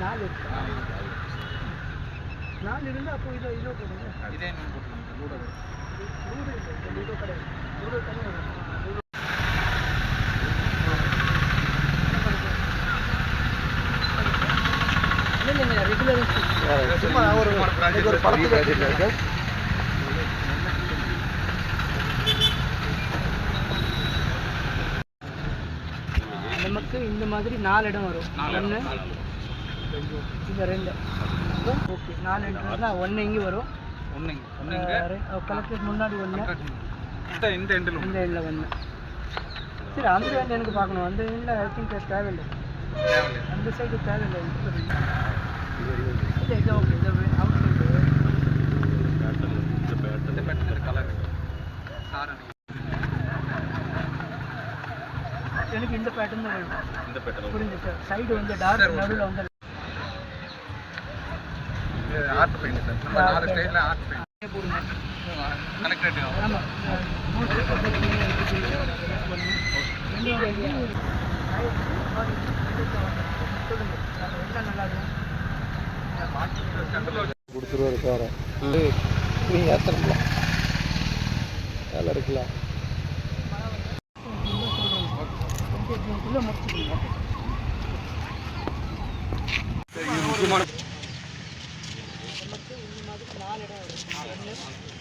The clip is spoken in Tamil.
4 இருக்கு. 4 இருந்தால் அப்போ இதோ போடுங்க. இதே நான் போட்டுருங்க. லூடோ லூடோ இல்லை, லூடோ கிடையாது. லூடோ தனியாக வரும். இல்லைங்க ரெகுலர் சும்மா ஒரு படத்துக்கு நமக்கு இந்த மாதிரி 4 இடம் வரும். 1 இந்த 2 ஓகே 4 என்ட்ரன்ஸ்னா 1 இங்கே வரும். 1 கலெக்டர் முன்னாடி 1 இந்த எண்டில் 1. சரி அந்த எண்ட் எனக்கு பார்க்கணும். அந்த எண்டில் ஐ திங்க் தேவையில்லை. அந்த சைடு தேவையில்லை. இல்லை இது ஓகே. இது அவுட் சைடு கலர் எனக்கு இந்த பேட்டர்ன் தான் வேணும். இந்த பேட்டர்ன் புரிஞ்சு சார். சைடு வந்து டார்க் நடுவில் வந்து ஆர்ட் பெயிண்ட் சார். நம்ம 4 ஸ்டைல்ல ஆர்ட் பெயிண்ட் போடுங்க. கனெக்டட் ஆமாம் கொடுத்துருவாரு சார். நீங்கள் எத்தனை வேலை இருக்கலாம். முக்கியமான 4 இடம்